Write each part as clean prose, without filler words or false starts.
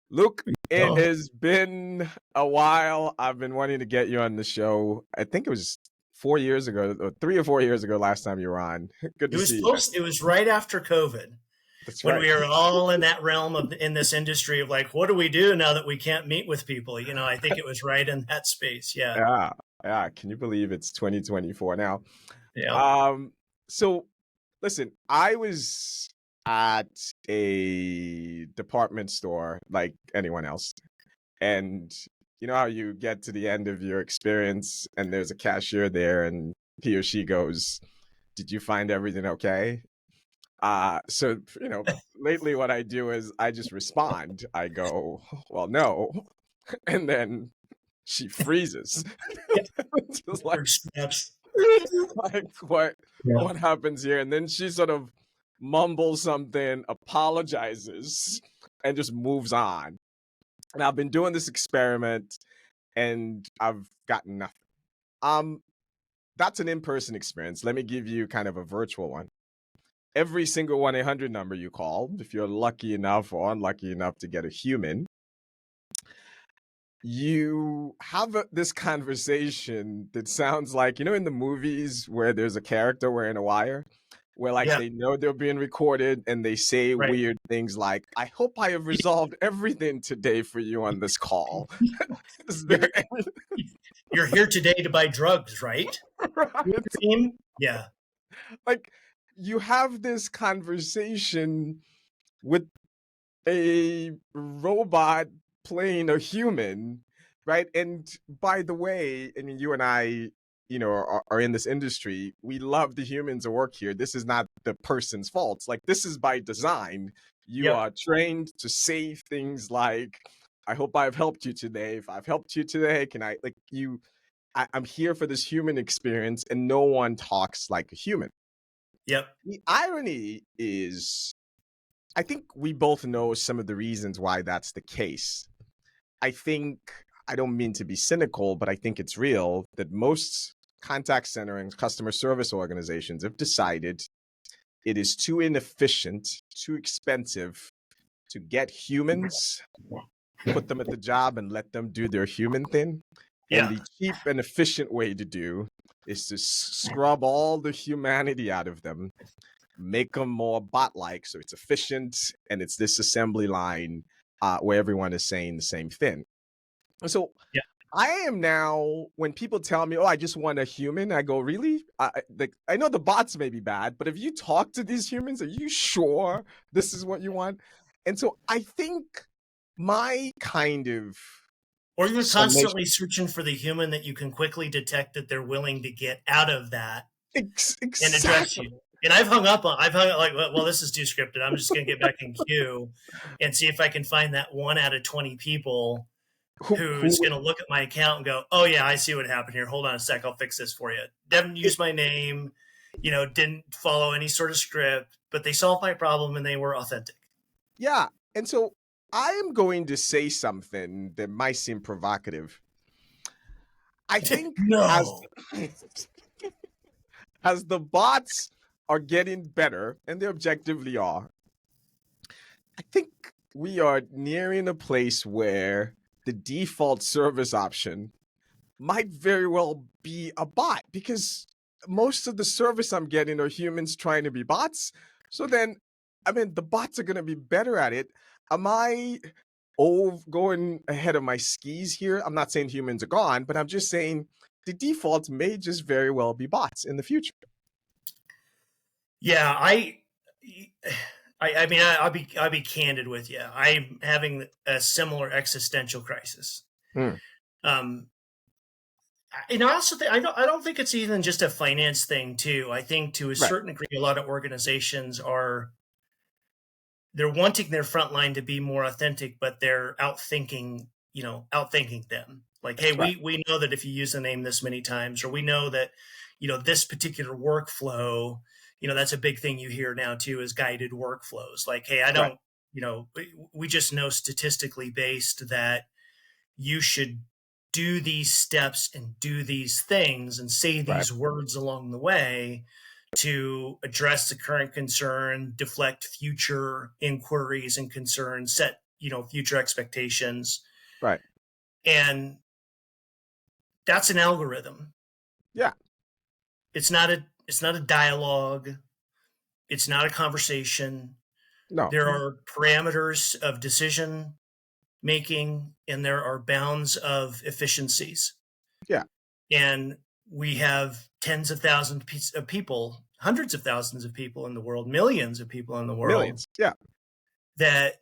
Luke, it Oh, has been a while. I've been wanting to get you on the show. I think it was 4 years ago, or 3 or 4 years ago, last time you were on. Good it to was see you. post. It was right after COVID That's when right. we were all in that realm of in this industry of like, what do we do now that we can't meet with people? I think it was right in that space. Yeah, Yeah, yeah. Can you believe it's 2024 now? yeah, Um, so listen, I was at a department store like anyone else, and you know how you get to the end of your experience and there's a cashier there and he or she goes, "Did you find everything okay?" So lately what I do is I just respond. I go, "Well, no." And then she freezes. yeah. It's just like, Or snaps. like what happens here? And then she sort of mumbles something, apologizes, and just moves on. And I've been doing this experiment and I've gotten nothing. Um, that's an in-person experience. Let me give you kind of a virtual one. Every single 1-800 number you call, if you're lucky enough or unlucky enough to get a human, you have this conversation that sounds like, in the movies where there's a character wearing a wire, where like Yeah, they know they're being recorded and they say right. weird things like, "I hope I have resolved everything today for you on this call." Is You're there any, you're here today to buy drugs, right? Your right? team? Yeah, Like you have this conversation with a robot playing a human, right? And by the way, I mean, you and I, are in this industry. We love the humans that work here. This is not the person's fault. Like, this is by design. You yep, are trained to say things like, "I hope I've helped you today. If I've helped you today, can I, like, I'm here for this human experience," and no one talks like a human. yep, The irony is, I think we both know some of the reasons why that's the case. I think, I don't mean to be cynical, but I think it's real that most contact center and customer service organizations have decided it is too inefficient, too expensive to get humans, put them at the job, and let them do their human thing. And yeah, the cheap and efficient way to do is to scrub all the humanity out of them, make them more bot-like, so it's efficient and it's this assembly line where everyone is saying the same thing. And so yeah. I am now, when people tell me, "Oh, I just want a human," I go, "Really? I know the bots may be bad, but if you talk to these humans, are you sure this is what you want?" And so I think my kind of Or you're summation, constantly searching for the human that you can quickly detect that they're willing to get out of that and address exactly, you. And I've hung up like, well, this is too scripted. I'm just going to get back in queue and see if I can find that 1 out of 20 people who who's going to look at my account and go, oh yeah, I see what happened here. Hold on a sec. I'll fix this for you. Didn't use my name, didn't follow any sort of script, but they solved my problem and they were authentic. yeah. And so I am going to say something that might seem provocative. I think as No. as the bots are getting better, and they objectively are, I think we are nearing a place where the default service option might very well be a bot, because most of the service I'm getting are humans trying to be bots. So then, I mean, the bots are going to be better at it. Am I going ahead of my skis here? I'm not saying humans are gone, but I'm just saying the default may just very well be bots in the future. Yeah, I mean, I'll be candid with you. I'm having a similar existential crisis. Hmm. Um, and I also think I don't think it's even just a finance thing too. I think to a Right. certain degree, a lot of organizations they're wanting their frontline to be more authentic, but they're outthinking them. Like, hey, That's right. we know that if you use the name this many times, or we know that this particular workflow, that's a big thing you hear now too, is guided workflows. Like, hey, I Right. don't, we just know statistically based that you should do these steps and do these things and say Right. these words along the way to address the current concern, deflect future inquiries and concerns, set, future expectations. Right. And that's an algorithm. Yeah. It's not a dialogue. It's not a conversation. No. There are parameters of decision making, and there are bounds of efficiencies. Yeah. And we have tens of thousands of people, hundreds of thousands of people in the world, millions of people in the world. Millions. Yeah. That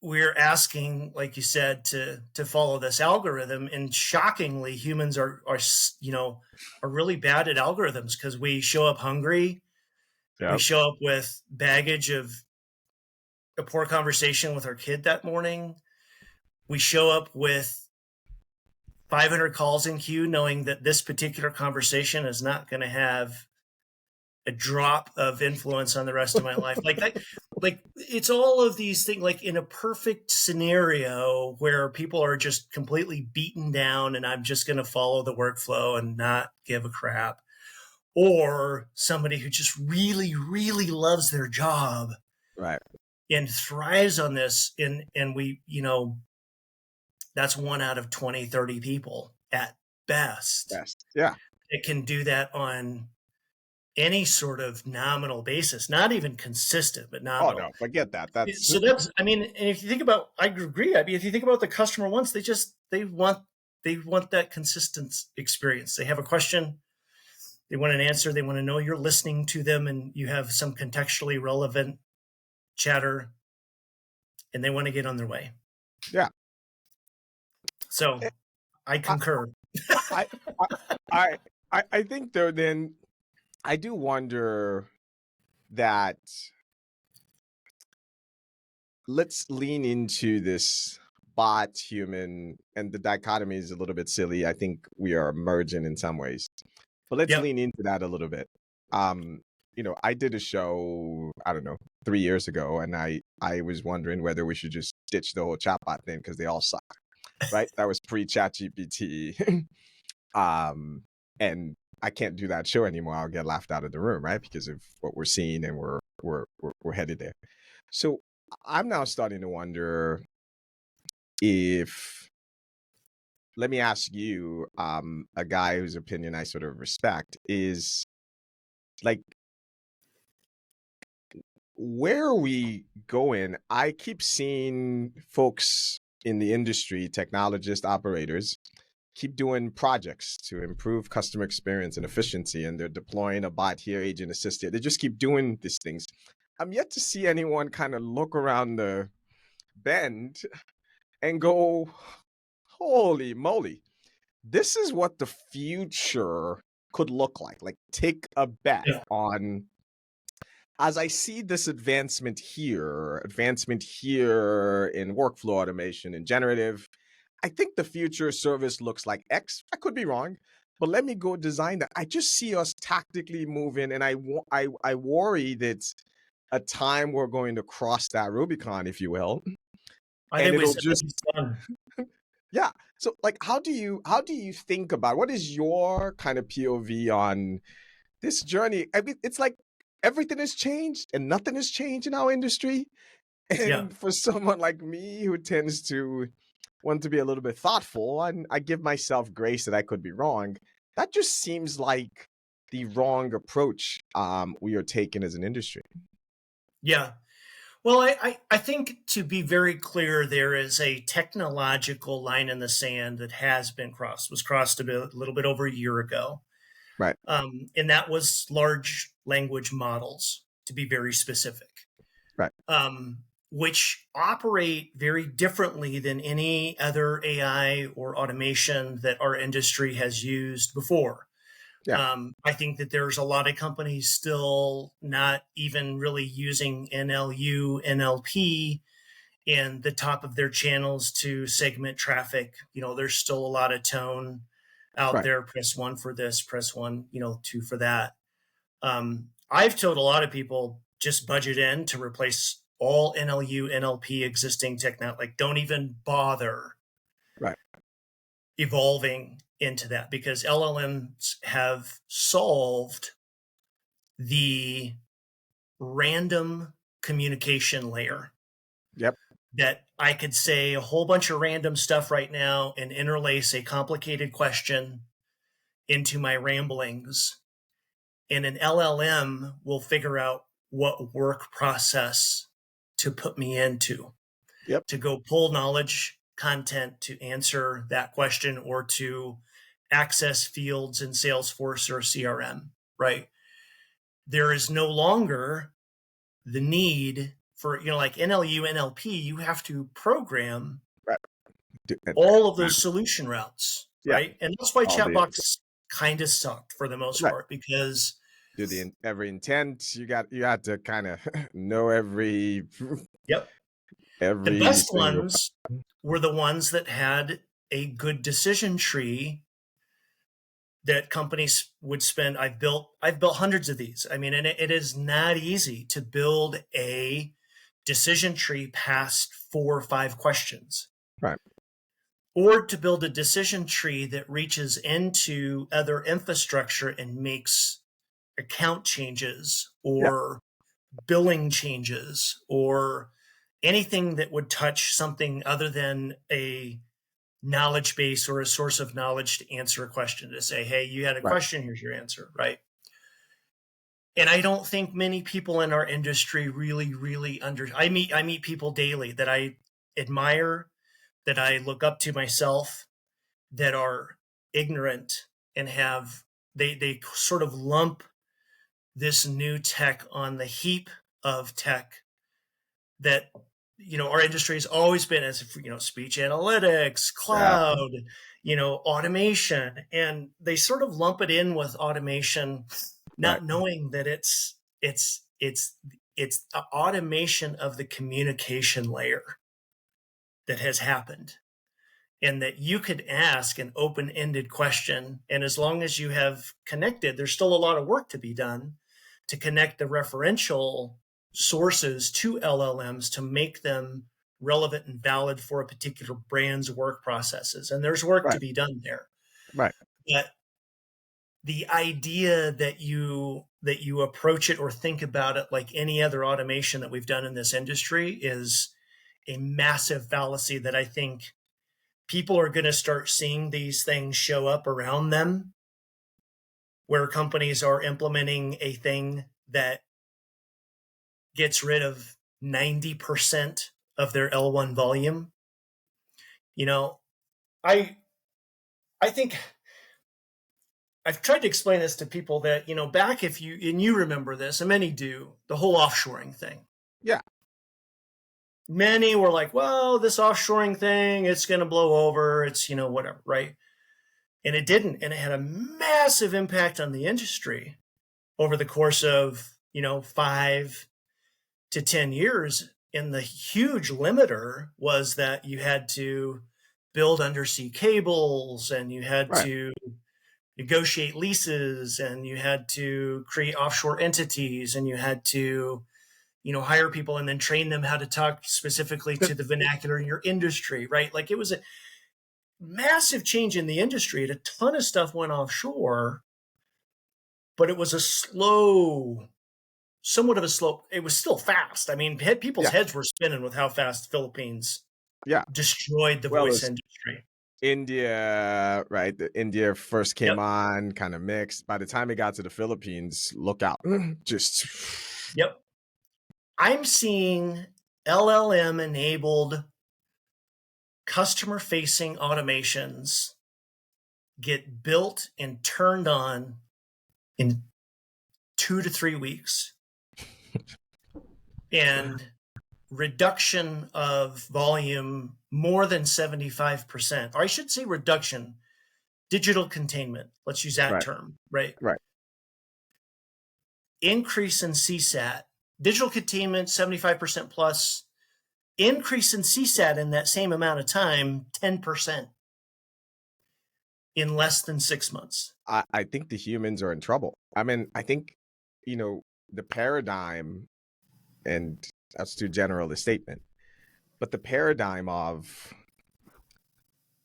we're asking, like you said, to follow this algorithm. And shockingly, humans are really bad at algorithms, because we show up hungry. Yeah. We show up with baggage of a poor conversation with our kid that morning. We show up with 500 calls in queue, knowing that this particular conversation is not going to have a drop of influence on the rest of my life. Like it's all of these things, like in a perfect scenario where people are just completely beaten down and I'm just going to follow the workflow and not give a crap. Or somebody who just really, really loves their job. Right. And thrives on this. And we, that's 1 out of 20, 30 people at best. Yeah. It can do that on any sort of nominal basis, not even consistent, but nominal. Oh no, forget that. So that's, and if you think about, I agree. If you think about the customer wants, they want that consistent experience. They have a question, they want an answer, they want to know you're listening to them and you have some contextually relevant chatter, and they want to get on their way. Yeah. So I concur. I think though, then I do wonder that let's lean into this bot human, and the dichotomy is a little bit silly. I think we are merging in some ways, but let's lean into that a little bit. I did a show, I don't know, 3 years ago, and I was wondering whether we should just ditch the whole chatbot thing because they all suck, right? That was pre-ChatGPT. And I can't do that show anymore. I'll get laughed out of the room, right? Because of what we're seeing, and we're headed there. So I'm now starting to wonder if, let me ask you, a guy whose opinion I sort of respect, is like, where are we going? I keep seeing folks in the industry, technologists, operators, keep doing projects to improve customer experience and efficiency, and they're deploying a bot here, agent assisted. They just keep doing these things. I'm yet to see anyone kind of look around the bend and go, holy moly, this is what the future could look like. Like, take a bet on, as I see this advancement here in workflow automation and generative, I think the future service looks like X. I could be wrong, but let me go design that. I just see us tactically moving, and I worry that a time we're going to cross that Rubicon, if you will. I think it'll just done. Yeah. So, like, how do you think about, what is your kind of POV on this journey? I mean, it's like everything has changed and nothing has changed in our industry. And for someone like me who tends to want to be a little bit thoughtful, and I give myself grace that I could be wrong, that just seems like the wrong approach we are taking as an industry. Yeah. Well, I think, to be very clear, there is a technological line in the sand that was crossed a little bit over a year ago. Right. And that was large language models, to be very specific. Right. Which operate very differently than any other AI or automation that our industry has used before. Yeah. I think that there's a lot of companies still not even really using NLU, NLP in the top of their channels to segment traffic. There's still a lot of tone out there. Press 1 for this, press 1, 2 for that. I've told a lot of people, just budget in to replace all NLU, NLP existing technology. Like, don't even bother evolving into that, because LLMs have solved the random communication layer. Yep. That I could say a whole bunch of random stuff right now and interlace a complicated question into my ramblings. And an LLM will figure out what work process to put me into Yep. to go pull knowledge content to answer that question or to access fields in Salesforce or CRM, right? There is no longer the need for, like NLU, NLP, you have to program Right. all of those solution routes, Yeah. right? And that's why All the chatbots kind of sucked for the most right. part, because Do the every intent. You had to kind of know every yep, the every best single. ones were the ones that had a good decision tree that companies would spend. I've built hundreds of these. I mean, and it is not easy to build a decision tree past 4 or 5 questions, Right. or to build a decision tree that reaches into other infrastructure and makes account changes Yeah. or billing changes or anything that would touch something other than a knowledge base or a source of knowledge to answer a question, to say, hey, you had a Right. question, here's your answer, right? And I don't think many people in our industry really I meet people daily that I admire, that I look up to myself, that are ignorant and they sort of lump this new tech on the heap of tech that our industry has always been, as speech analytics, Yeah. cloud, automation, and they sort of lump it in with automation, Right. not knowing that it's the automation of the communication layer that has happened, and that you could ask an open-ended question, and as long as you have connected, there's still a lot of work to be done to connect the referential sources to LLMs to make them relevant and valid for a particular brand's work processes. And there's work to Right. be done there. Right. But the idea that you approach it or think about it like any other automation that we've done in this industry is a massive fallacy that I think people are going to start seeing these things show up around them, where companies are implementing a thing that gets rid of 90% of their L1 volume. I I think I've tried to explain this to people that, back, if you remember this, and many do, the whole offshoring thing. Yeah. Many were like, well, this offshoring thing, it's going to blow over. It's, whatever, right? And it didn't. And it had a massive impact on the industry over the course of, 5 to 10 years. And the huge limiter was that you had to build undersea cables, and you had Right. to negotiate leases, and you had to create offshore entities, and you had to hire people and then train them how to talk specifically to the vernacular in your industry, right? Like, it was a massive change in the industry, and a ton of stuff went offshore, but it was somewhat of a slow. It was still fast. I mean, people's Yeah. heads were spinning with how fast the Philippines Yeah. destroyed the Well, voice it's industry. India, right? India first came Yep. on, kind of mixed. By the time it got to the Philippines, look out. Just Yep. I'm seeing LLM enabled customer facing automations get built and turned on in 2 to 3 weeks, and reduction of volume more than 75%. Or I should say reduction, digital containment. Let's use that right. term, right? Right. Increase in CSAT, digital containment 75% plus, increase in CSAT in that same amount of time, 10% in less than 6 months. I think the humans are in trouble. I mean, I think, the paradigm, and that's too general a statement, but the paradigm of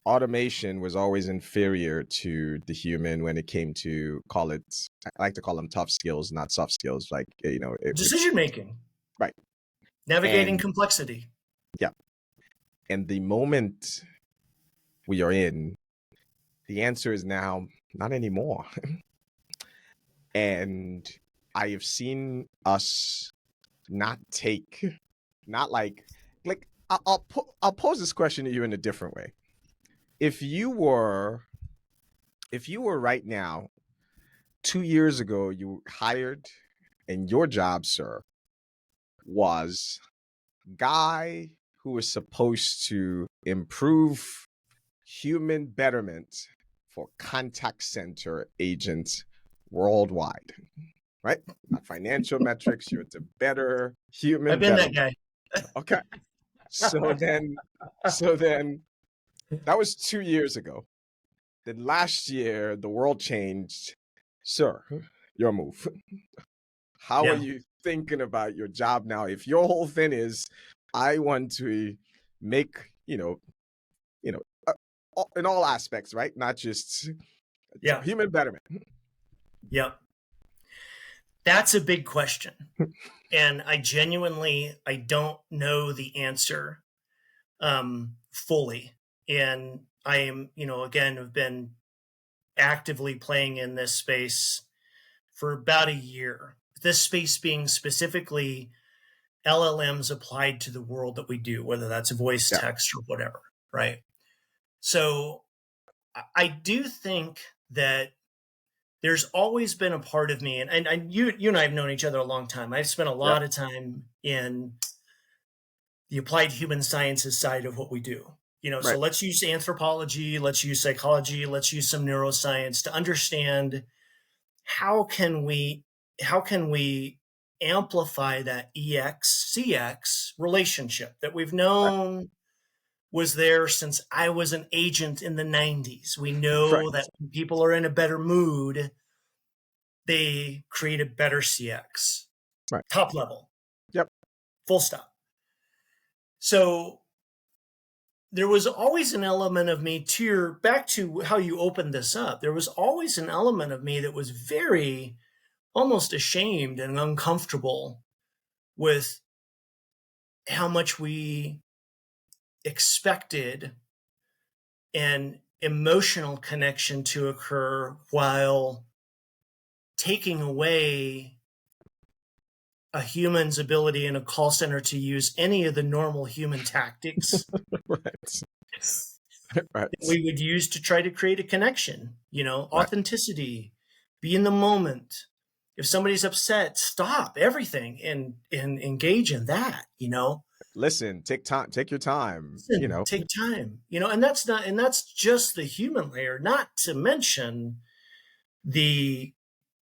automation was always inferior to the human when it came to, call it, I like to call them tough skills, not soft skills. Like, Decision making, right. navigating And complexity. yeah. And the moment we are in, the answer is now not anymore. And I have seen us not take, not like I'll pose this question to you in a different way. If you were, right now, 2 years ago, you were hired, and your job, sir, was guy who was supposed to improve human betterment for contact center agents worldwide, right? Not financial metrics, you're to better I've human been that betterment. guy. Okay. So then, so then that was 2 years ago. Then last year, the world changed. Sir, your move. How are Yeah. you thinking about your job now? If your whole thing is, I want to make, in all aspects, right? Not just Yeah. human betterment. Yep. That's a big question. And I don't know the answer fully. And I am, again, have been actively playing in this space for about a year. This space being specifically LLMs applied to the world that we do, whether that's voice, Yeah, text, or whatever, right? So I do think that there's always been a part of me, and you and I have known each other a long time. I've spent a yep, lot of time in the applied human sciences side of what we do. So right, let's use anthropology, let's use psychology, let's use some neuroscience to understand how can we amplify that EX CX relationship that we've right, known was there since I was an agent in the 90s. We right, know that when people are in a better mood, they create a better CX. right. Top level, Yep, full stop. So there was always an element of me back to how you opened this up. There was always an element of me that was very almost ashamed and uncomfortable with how much we expected an emotional connection to occur while taking away a human's ability in a call center to use any of the normal human tactics right, right, that we would use to try to create a connection, right. authenticity, be in the moment. If somebody's upset, stop everything and engage in that. Listen, take time, take your time. Listen, take time, and that's just the human layer, not to mention the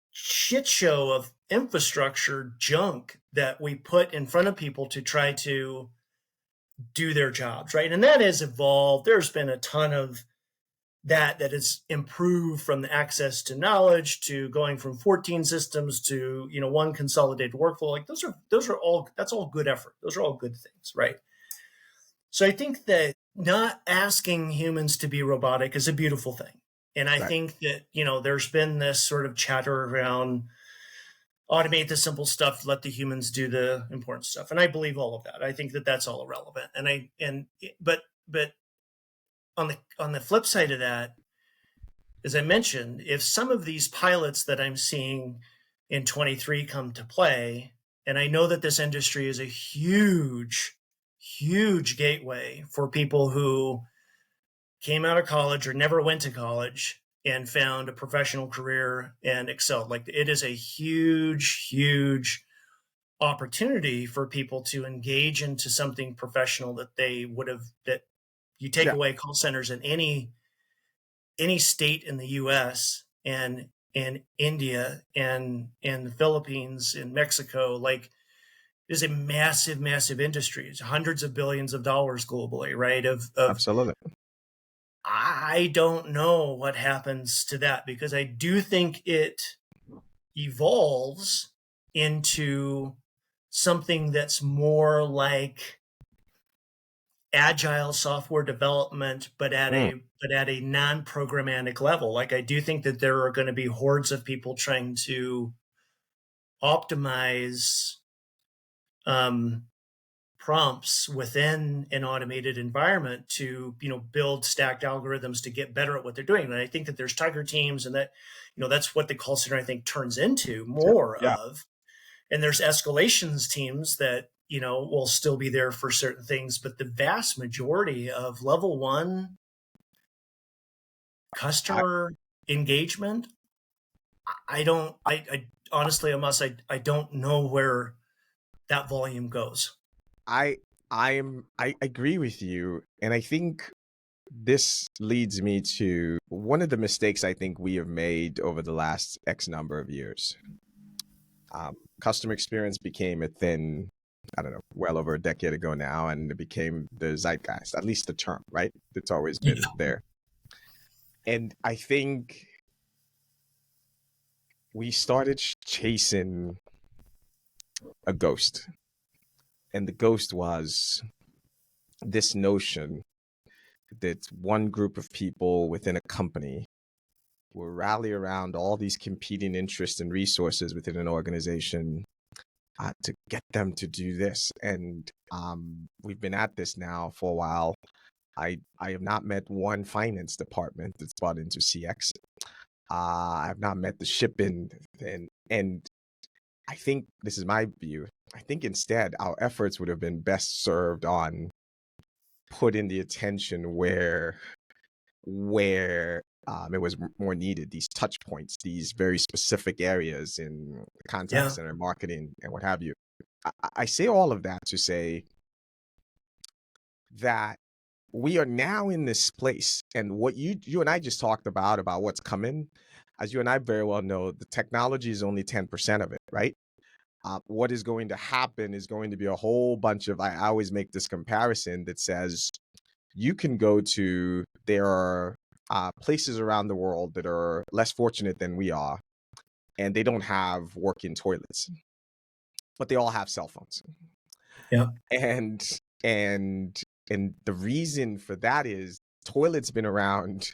shit show of infrastructure junk that we put in front of people to try to do their jobs, right? And that has evolved. There's been a ton of that has improved, from the access to knowledge to going from 14 systems to one consolidated workflow. Like that's all good effort. Those are all good things, right? So I think that not asking humans to be robotic is a beautiful thing. And I Right. think that, there's been this sort of chatter around automate the simple stuff, let the humans do the important stuff. And I believe all of that. I think that that's all irrelevant. But on the flip side of that, as I mentioned, if some of these pilots that I'm seeing in 23 come to play, and I know that this industry is a huge, huge gateway for people who came out of college or never went to college and found a professional career and excelled. Like, it is a huge, huge opportunity for people to engage into something professional that they would have, that you take Yeah, away call centers in any state in the US and in India and in the Philippines, in Mexico. Like, it is a massive, massive industry. It's hundreds of billions of dollars globally, right? Of absolutely. I don't know what happens to that, because I do think it evolves into something that's more like agile software development, but at Mm. a non-programmatic level. Like I do think that there are going to be hordes of people trying to optimize um, prompts within an automated environment to build stacked algorithms to get better at what they're doing. And I think that there's tiger teams, and that that's what the call center I think turns into more Yeah, of. And there's escalations teams that will still be there for certain things, but the vast majority of level one I, customer engagement, I don't I honestly, I don't know where that volume goes. I, I agree with you, and I think this leads me to one of the mistakes I think we have made over the last X number of years. Customer experience became a thing, I don't know, well over a decade ago now, and it became the zeitgeist, at least the term, right? It's always been Yeah. there. And I think we started chasing a ghost. And the ghost was this notion that one group of people within a company will rally around all these competing interests and resources within an organization to get them to do this. And we've been at this now for a while. I have not met one finance department that's bought into CX. I've not met the shipping, and I think this is my view. I think instead our efforts would have been best served on putting the attention where it was more needed. These touch points, these very specific areas in contact Yeah. center marketing and what have you. I say all of that to say that we are now in this place, and what you and I just talked about what's coming. As you and I very well know, the technology is only 10% of it, right? What is going to happen is going to be a whole bunch of. I always make this comparison that says you can go to there are places around the world that are less fortunate than we are, and they don't have working toilets, but they all have cell phones. Yeah. And and and the reason for that is toilets been around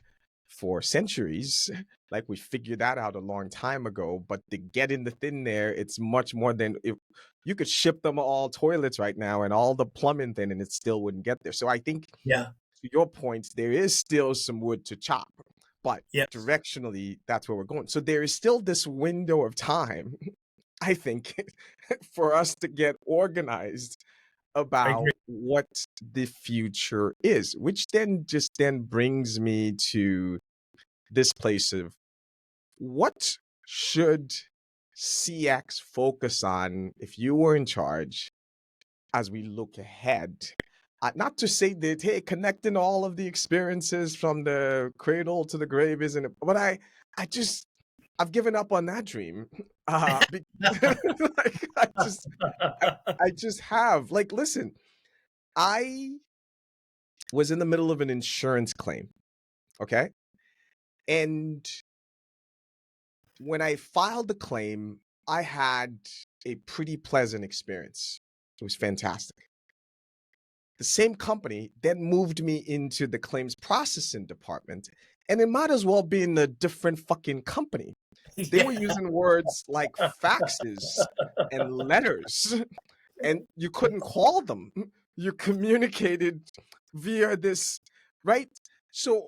for centuries. Like we figured that out a long time ago, but to get in the thin there, it's much more than if you could ship them all toilets right now and all the plumbing thing, and it still wouldn't get there. So I think Yeah. to your point, there is still some wood to chop, but Yes. directionally, that's where we're going. So there is still this window of time, I think, for us to get organized I agree. about what the future is, which then brings me to this place of what should CX focus on if you were in charge as we look ahead. Not to say that hey, connecting all of the experiences from the cradle to the grave isn't, but I just I've given up on that dream. Like I just have. Like, listen, I was in the middle of an insurance claim, okay, and when I filed the claim, I had a pretty pleasant experience. It was fantastic. The same company then moved me into the claims processing department, and it might as well be in a different fucking company. They were Yeah. using words like faxes and letters, and you couldn't call them. You communicated via this, right? So,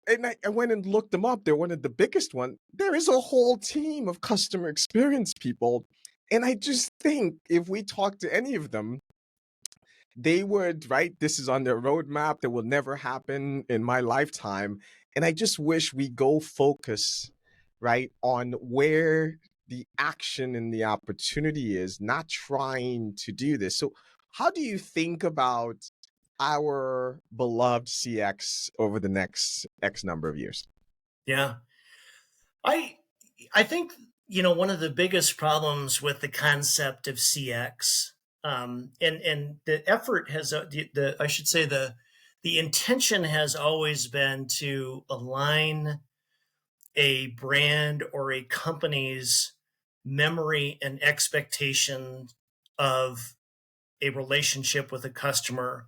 and I went and looked them up. They're one of the biggest one. There is a whole team of customer experience people, and I just think if we talk to any of them, they would, right? This is on their roadmap that will never happen in my lifetime. And I just wish we go focus, right, on where the action and the opportunity is, not trying to do this. So, how do you think about our beloved CX over the next X number of years? Yeah. I I think one of the biggest problems with the concept of CX, and the effort has the I should say the intention has always been to align a brand or a company's memory and expectation of a relationship with a customer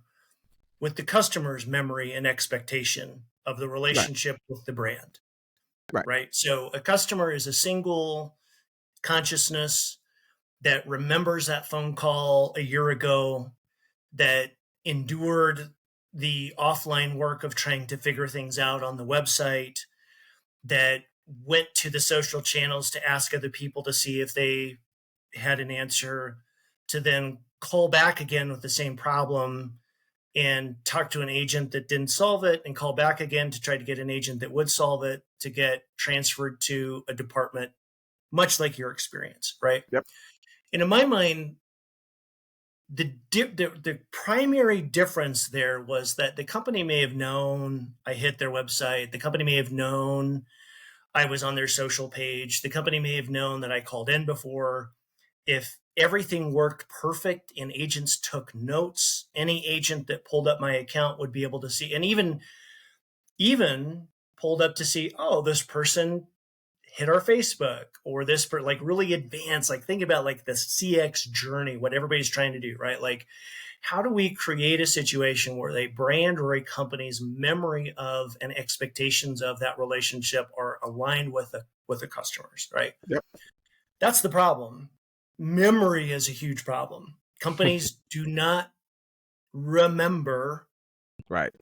with the customer's memory and expectation of the Right. relationship with the brand, Right. right? So a customer is a single consciousness that remembers that phone call a year ago, that endured the offline work of trying to figure things out on the website, that went to the social channels to ask other people to see if they had an answer, to then call back again with the same problem and talk to an agent that didn't solve it, and call back again to try to get an agent that would solve it, to get transferred to a department, much like your experience, right? Yep. And in my mind, the primary difference there was that the company may have known I hit their website. The company may have known I was on their social page. The company may have known that I called in before. If everything worked perfect and agents took notes, any agent that pulled up my account would be able to see, and even pulled up to see, oh, this person hit our Facebook, or this for like really advanced, like think about like the CX journey, what everybody's trying to do, right? Like, how do we create a situation where a brand or a company's memory of and expectations of that relationship are aligned with the customers, right? Yep. That's the problem. Memory is a huge problem. Companies do not remember Right.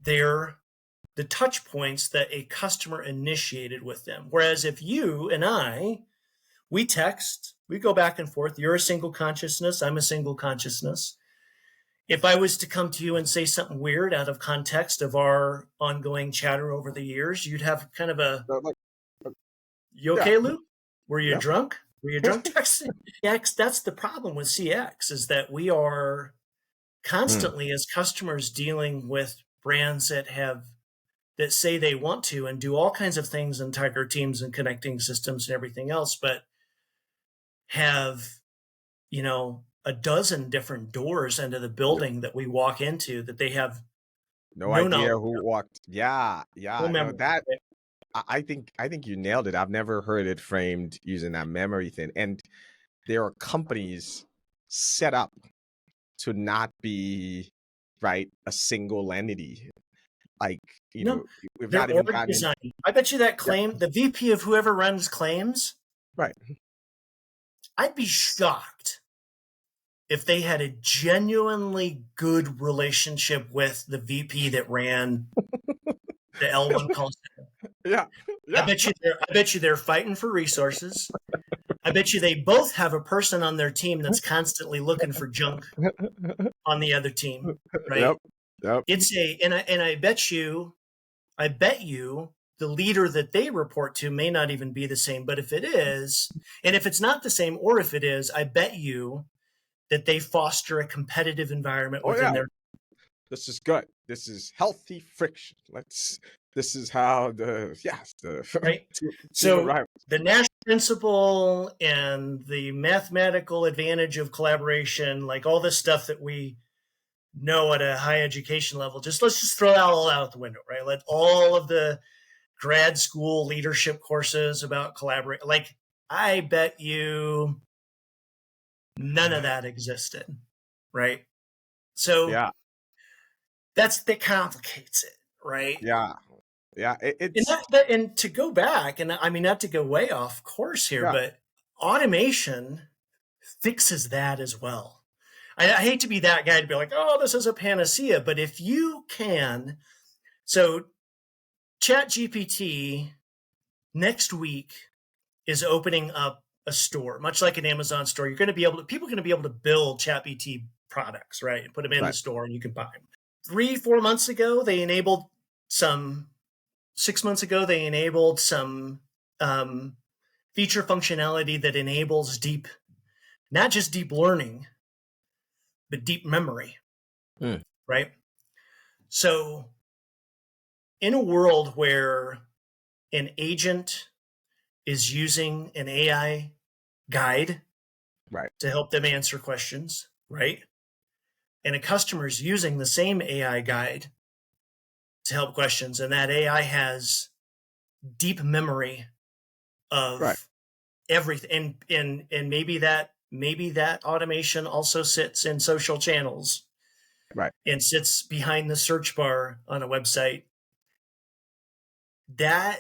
the touch points that a customer initiated with them. Whereas if you and I, we text, we go back and forth, you're a single consciousness, I'm a single consciousness. If I was to come to you and say something weird out of context of our ongoing chatter over the years, you'd have kind of a, Like, you yeah. okay, Lou? Were you Yeah. drunk? Were you drunk texting? CX, that's the problem with CX, is that we are constantly as customers dealing with brands that say they want to and do all kinds of things in Tiger Teams and connecting systems and everything else, but have, a dozen different doors into the building that we walk into that they have No no idea knowledge, who walked. Yeah. no Yeah. No, memory. that I think you nailed it. I've never heard it framed using that memory thing. And there are companies set up to not be right a single entity. Like, No, we've their not even org gotten in. design. I bet you that Yeah. claim, the VP of whoever runs claims, Right. I'd be shocked if they had a genuinely good relationship with the VP that ran the L1 call center. Yeah. I Yeah. bet you they're fighting for resources. I bet you they both have a person on their team that's constantly looking for junk on the other team, right? Yep. Yep. And I bet you the leader that they report to may not even be the same. But if it is, and if it's not the same, or if it is, I bet you that they foster a competitive environment Oh within yeah. their This is good. This is healthy friction. This is how the right. team So arrives. the national principle and the mathematical advantage of collaboration, like all this stuff that we know at a high education level, let's just throw that all out the window, right? Let all of the grad school leadership courses about collaborate. Like, I bet you none of that existed, right? So Yeah. that complicates it, right? Yeah. Yeah. And It's and to go back, and I mean, not to go way off course here, yeah. but automation fixes that as well. I hate to be that guy to be like, oh, this is a panacea, but if you can, so ChatGPT next week is opening up a store, much like an Amazon store. You're going to be able to, people are going to be able to build ChatGPT products, right? And put them in the Right. store and you can buy them. 3-4 months ago, they enabled some, 6 months ago, they enabled some feature functionality that enables not just deep learning, but deep memory, right? So in a world where an agent is using an AI guide Right. to help them answer questions, right? And a customer is using the same AI guide to help questions, and that AI has deep memory Right. of everything, and maybe that automation also sits in social channels, Right. and sits behind the search bar on a website, that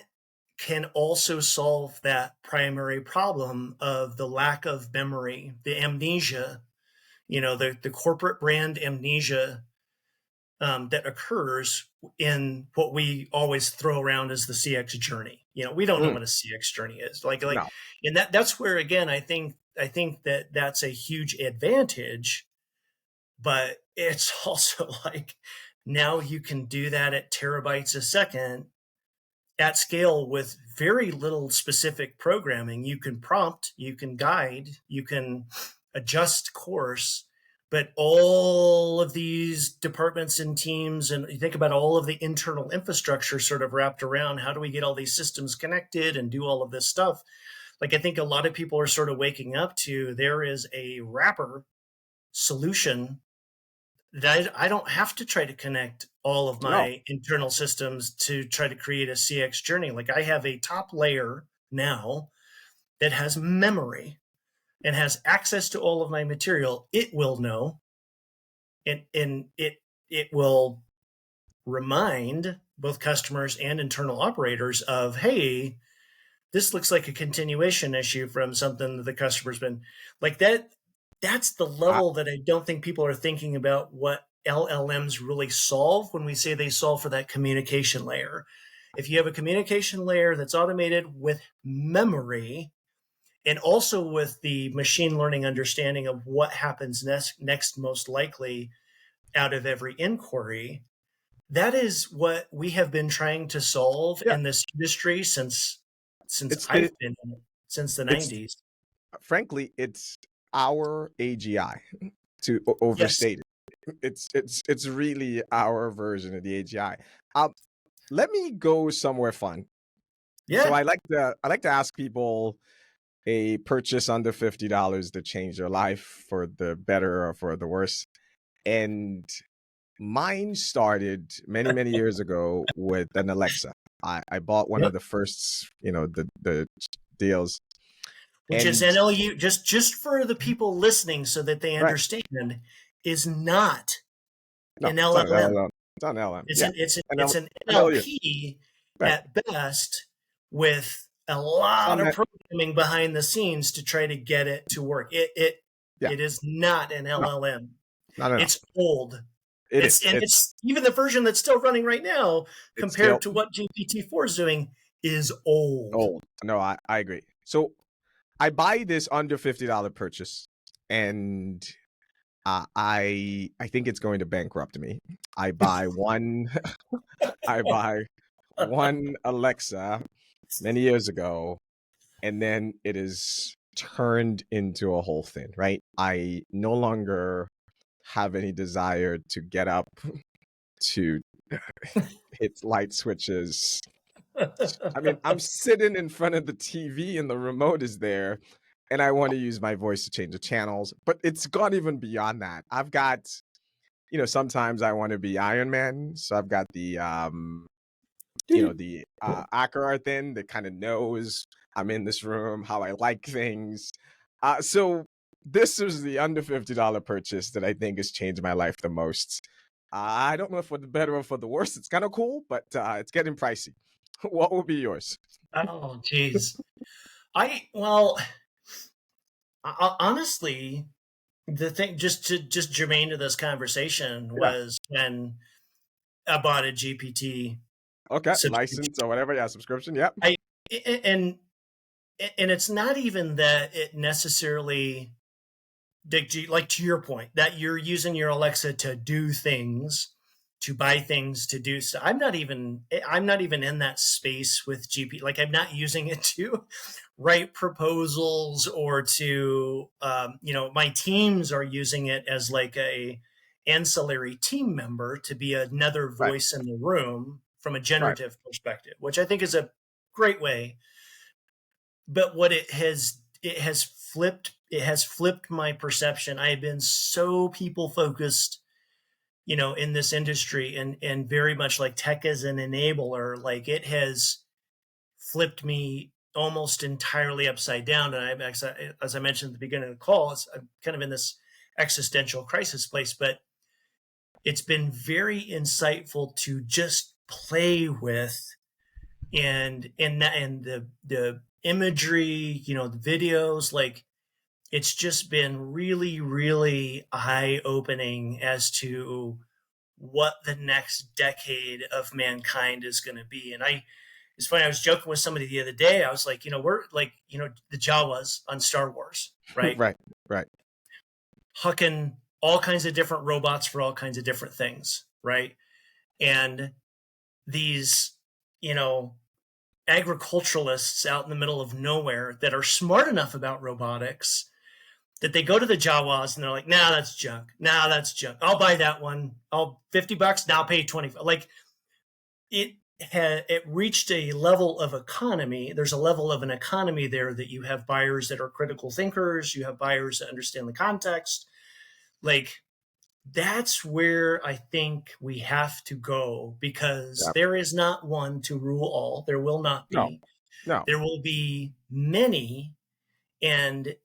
can also solve that primary problem of the lack of memory, the amnesia, the corporate brand amnesia that occurs in what we always throw around as the CX journey. We don't know Mm, what a CX journey is. no. And that's where, again, I think that that's a huge advantage, but it's also like now you can do that at terabytes a second at scale with very little specific programming. You can prompt, you can guide, you can adjust course, but all of these departments and teams, and you think about all of the internal infrastructure sort of wrapped around how do we get all these systems connected and do all of this stuff. Like, I think a lot of people are sort of waking up to there is a wrapper solution that I don't have to try to connect all of No. my internal systems to try to create a CX journey. Like, I have a top layer now that has memory and has access to all of my material. It will know, and it will remind both customers and internal operators of, hey, this looks like a continuation issue from something that the customer's been like that. That's the I, level that I don't think people are thinking about what LLMs really solve when we say they solve for that communication layer. If you have a communication layer that's automated with memory and also with the machine learning understanding of what happens next most likely out of every inquiry, that is what we have been trying to solve yeah. in this industry since It's I've it, been in it, since the it's 90s. frankly, it's our AGI to Yes. overstate it. It's really our version of the AGI. Let me go somewhere fun. So Yeah. I like to ask people a purchase under $50 to change their life for the better or for the worse. And mine started many years ago with an Alexa. I bought one Yep. of the first, the deals. Which is And NLU, just for the people listening so that they right, understand, is not no, an it's not an LLM. LLM. It's not an LLM. It's Yeah, an it's an it's an LLU. NLP Right. at best, with a It's lot on of that. programming behind the scenes to try to get it to work. Yeah, It is not an no, LLM. no. It's old. It is. It's even the version that's still running right now It's compared still to what GPT-4 is doing is old. old. No, I agree. So I buy this under $50 purchase, and I think it's going to bankrupt me. I buy one I buy one Alexa many years ago, and then it is turned into a whole thing, right? I no longer have any desire to get up to hit light switches. I mean, I'm sitting in front of the TV and the remote is there, and I want to use my voice to change the channels, but it's gone even beyond that. I've got, sometimes I want to be Iron Man, so I've got the Akara thing that kind of knows I'm in this room, how I like things. So this was the under $50 purchase that I think has changed my life the most. I don't know if for the better or for the worse. It's kind of cool, but it's getting pricey. What will be yours? Oh, geez. Well, honestly, the thing just germane to this conversation Yeah. was when I bought a GPT Okay. subscription. License or whatever. Yeah. Subscription. Yep. I and and it's not even that it necessarily, like, to your point, that you're using your Alexa to do things, to buy things, to do so. I'm not even in that space with GP. Like, I'm not using it to write proposals or to my teams are using it as like a ancillary team member to be another Right. voice in the room from a Right. generative perspective, which I think is a great way. But what it has flipped my perception. I have been so people focused, in this industry, and very much like tech as an enabler. Like, it has flipped me almost entirely upside down. And as I mentioned at the beginning of the call, I'm kind of in this existential crisis place. But it's been very insightful to just play with, and the imagery, the videos, like it's just been really, really eye opening as to what the next decade of mankind is going to be. And it's funny, I was joking with somebody the other day. I was like, we're like, the Jawas on Star Wars, right? Right, right. Hucking all kinds of different robots for all kinds of different things, right? And these, agriculturalists out in the middle of nowhere that are smart enough about robotics that they go to the Jawas and they're like, nah, that's junk. Nah, that's junk. I'll buy that one. I'll $50. Now I'll pay 25. Like it reached a level of economy. There's a level of an economy there that you have buyers that are critical thinkers. You have buyers that understand the context. Like that's where I think we have to go, because there is not one to rule all. There will not be. No. There will be many. And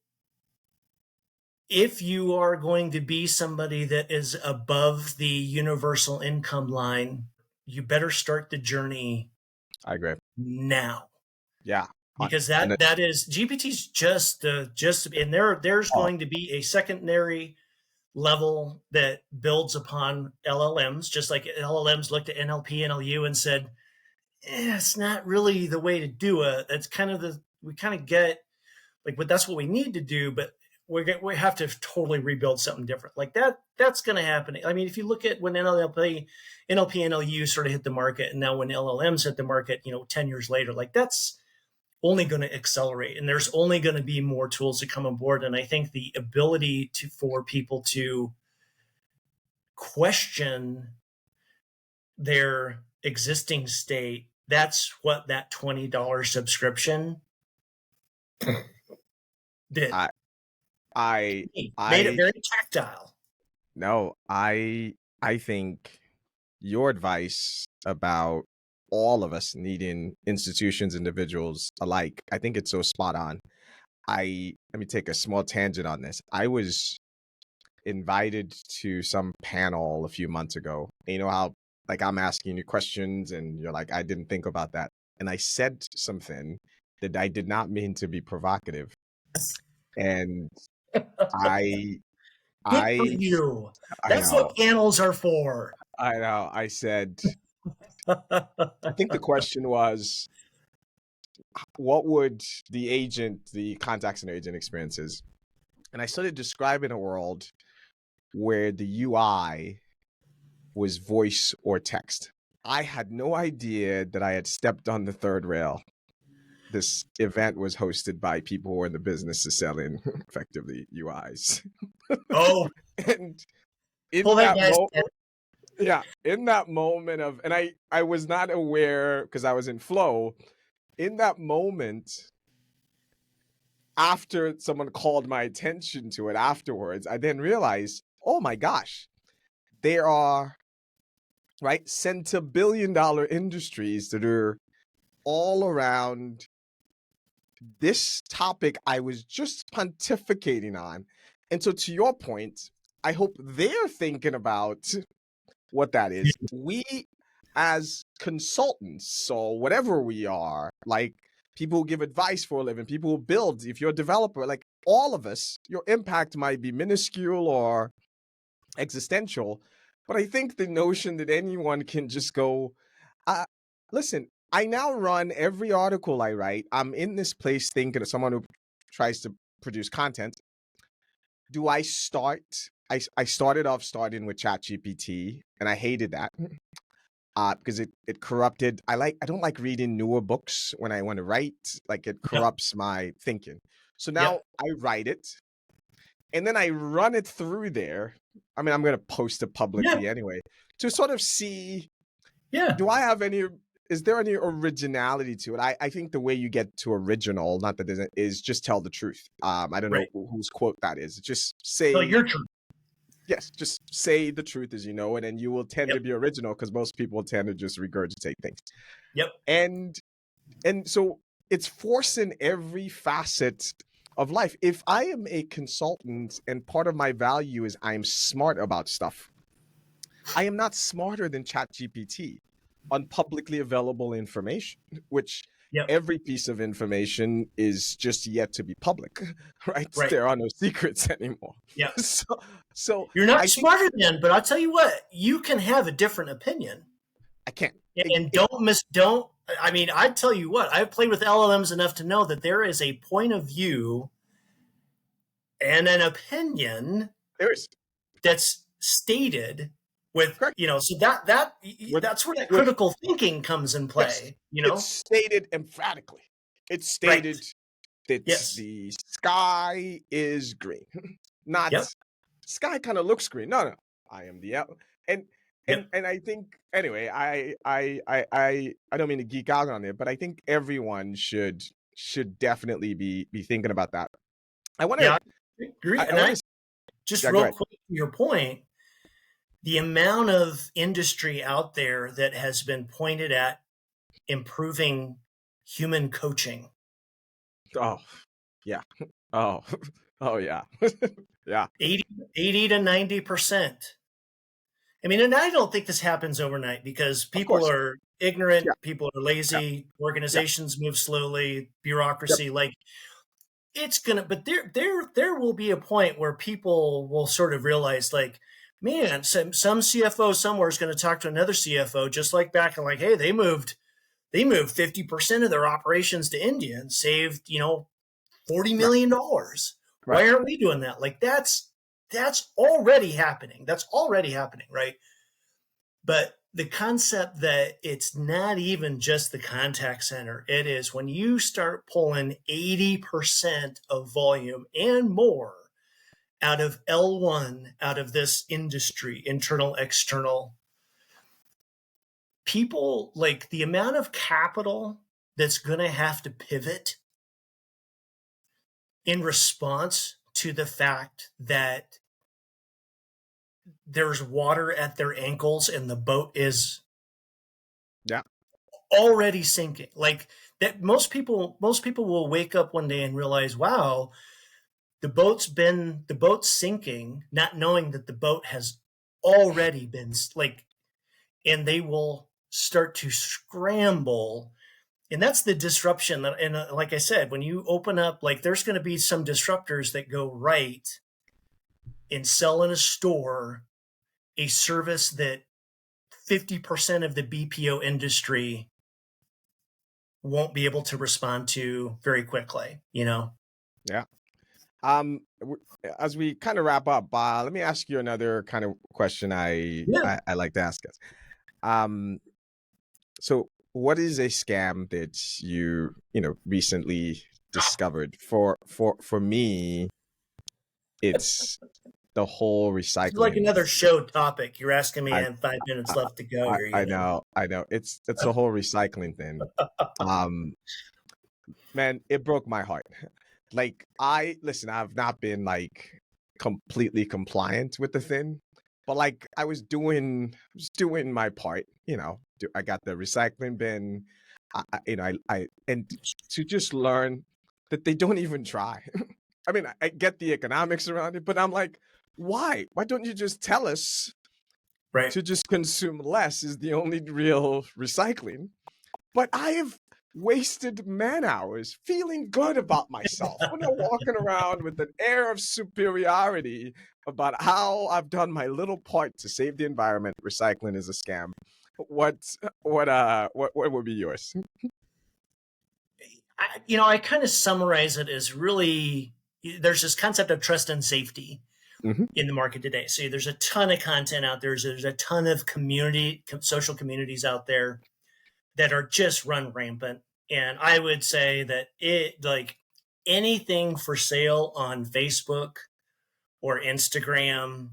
if you are going to be somebody that is above the universal income line, you better start the journey. I agree. Now. Yeah. Because that is GPT's just and there's going to be a secondary level that builds upon LLMs, just like LLMs looked at NLP, NLU and said, it's not really the way to do it. That's kind of we kind of get like, but that's what we need to do, but we have to totally rebuild something different. Like that's going to happen. I mean, if you look at when NLP, NLU sort of hit the market, and now when LLMs hit the market, 10 years later, like that's only going to accelerate, and there's only going to be more tools to come on board. And I think the ability for people to question their existing state, that's what that $20 subscription did. I made it very tactile. No, I think your advice about all of us needing institutions, individuals alike, I think it's so spot on. Let me take a small tangent on this. I was invited to some panel a few months ago. And you know how like I'm asking you questions and you're like, I didn't think about that. And I said something that I did not mean to be provocative. And I Good for you. That's know. what panels are for. I know. I said, I think the question was, what would the contact center agent experiences? And I started describing a world where the UI was voice or text. I had no idea that I had stepped on the third rail. This event was hosted by people who are in the business of selling effectively UIs. Oh, and in pull that guy's moment, yeah, in that moment of, and I was not aware because I was in flow. In that moment, after someone called my attention to it afterwards, I then realized, oh my gosh, there are $1 billion industries that are all around this topic I was just pontificating on. And so to your point, I hope they're thinking about what that is. We as consultants, so whatever we are, like people who give advice for a living, people who build, if you're a developer, like all of us, your impact might be minuscule or existential. But I think the notion that anyone can just go, listen, I now run every article I write. I'm in this place thinking of someone who tries to produce content. Do I start? I started off starting with ChatGPT, and I hated that because it corrupted. I don't like reading newer books when I want to write. Like it corrupts my thinking. So now I write it, and then I run it through there. I mean, I'm going to post it publicly anyway to sort of see. Do I have any? Is there any originality to it? I think the way you get to original, not that there's, is just tell the truth. I don't know whose quote that is. Just say your truth. Yes, just say the truth as you know it, and you will tend to be original because most people tend to just regurgitate things. And so it's forcing every facet of life. If I am a consultant and part of my value is I'm smart about stuff, I am not smarter than ChatGPT on publicly available information, which Yep. every piece of information is just yet to be public, right? Right. There are no secrets anymore. Yep. So, so You're not I think smarter than, but I'll tell you what, you can have a different opinion. I can't. And don't, I mean, I tell you what, I've played with LLMs enough to know that there is a point of view and an opinion There is that's stated with, correct so with that's where that with critical thinking comes in yes. play, It's stated emphatically. It's Right. stated that Yes. the sky is green, not Yep. sky kind of looks green. No, no, I am the and Yep. and I think anyway. I don't mean to geek out on it, but I think everyone should definitely be thinking about that. I want Yeah. to. I agree. I And want to. just Yeah, go real ahead. quick to your point, the amount of industry out there that has been pointed at improving human coaching. Oh, yeah. Oh, oh yeah, yeah. 80 to 90%. I mean, and I don't think this happens overnight because Of people course. are ignorant, Yeah, people are yeah, lazy, yeah. organizations move slowly, Yep. bureaucracy, like it's gonna, but there will be a point where people will sort of realize, like, man, some CFO somewhere is going to talk to another CFO, just like back and like, hey, they moved 50% of their operations to India and saved, Right. $40 million. Right. Why aren't we doing that? Like that's already happening. That's already happening, right? But the concept that it's not even just the contact center, it is when you start pulling 80% of volume and more out of L1, out of this industry, internal, external, people, like the amount of capital that's going to have to pivot in response to the fact that there's water at their ankles and the boat is Yeah. already sinking. Like that, most people will wake up one day and realize, wow, the boat's sinking, not knowing that the boat has already been, like, and they will start to scramble. And that's the disruption that, and like I said, when you open up, like, there's going to be some disruptors that go right and sell in a store a service that 50% of the BPO industry won't be able to respond to very quickly. Yeah. As we kind of wrap up, let me ask you another kind of question. Yeah. I like to ask us. So what is a scam that you recently discovered? For me, it's the whole It's like recycling. another show topic. You're asking me, I I have 5 minutes I, left to go here, I know, I know. It's the whole recycling thing. Um, man, it broke my heart. Like listen, I've not been like completely compliant with the thing, but like I was doing my part. I got the recycling bin. And to just learn that they don't even try. I mean, I get the economics around it, but I'm like, why? Why don't you just tell us Right. to just consume less is the only real recycling? But I have wasted man hours feeling good about myself when I'm walking around with an air of superiority about how I've done my little part to save the environment. Recycling is a scam. What what would be yours? I kind of summarize it as, really, there's this concept of trust and safety Hmm. in the market today. So there's a ton of content out there. There's a ton of social communities out there that are just run rampant. And I would say that it, like, anything for sale on Facebook or Instagram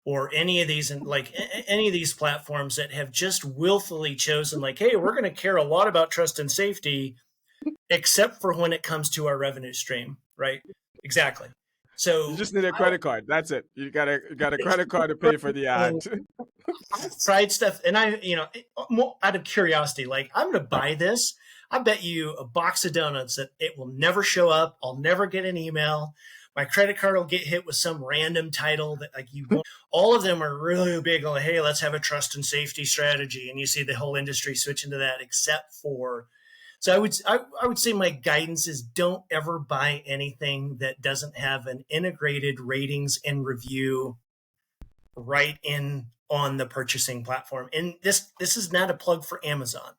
or any of these, and like any of these platforms that have just willfully chosen, like, hey, we're going to care a lot about trust and safety, except for when it comes to our revenue stream, right? Exactly. You So just need a credit card. That's it. You got a credit card to pay for the ad. I've tried stuff, and out of curiosity, like, I'm going to buy this. I bet you a box of donuts that it will never show up. I'll never get an email. My credit card will get hit with some random title that like you won't. All of them are really big on, hey, let's have a trust and safety strategy, and you see the whole industry switch into that, except for. So I would say my guidance is don't ever buy anything that doesn't have an integrated ratings and review right in on the purchasing platform. And this is not a plug for Amazon.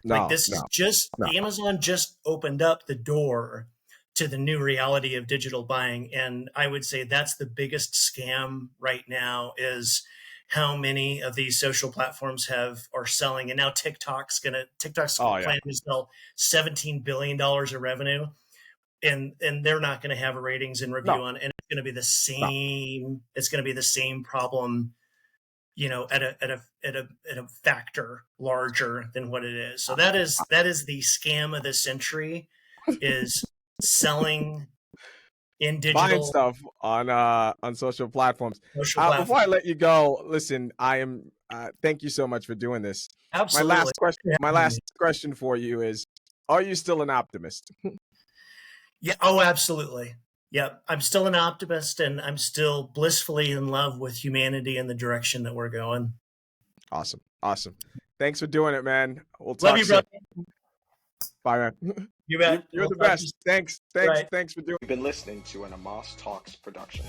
Like No, this is no, just no. Amazon just opened up the door to the new reality of digital buying. And I would say that's the biggest scam right now is how many of these social platforms are selling. And now TikTok's Oh yeah. planning to sell $17 billion of revenue. And they're not going to have a ratings and review No, on, and it's going to be the no. same. It's going to be the same problem, at a factor larger than what it is. So that is the scam of the century, is selling in Buying digital stuff on social platforms. social Before platform. I let you go, listen, I am thank you so much for doing this. My Absolutely. last question my last question for you is, are you still an optimist? Yeah. Oh, absolutely. Yep. I'm still an optimist, and I'm still blissfully in love with humanity and the direction that we're going. Awesome. Awesome. Thanks for doing it, man. We'll Love talk you, soon. brother. Bye, man. You bet. You're We'll the talk to you best. soon. Thanks. Right. Thanks for doing. You've been listening to an Amos Talks production.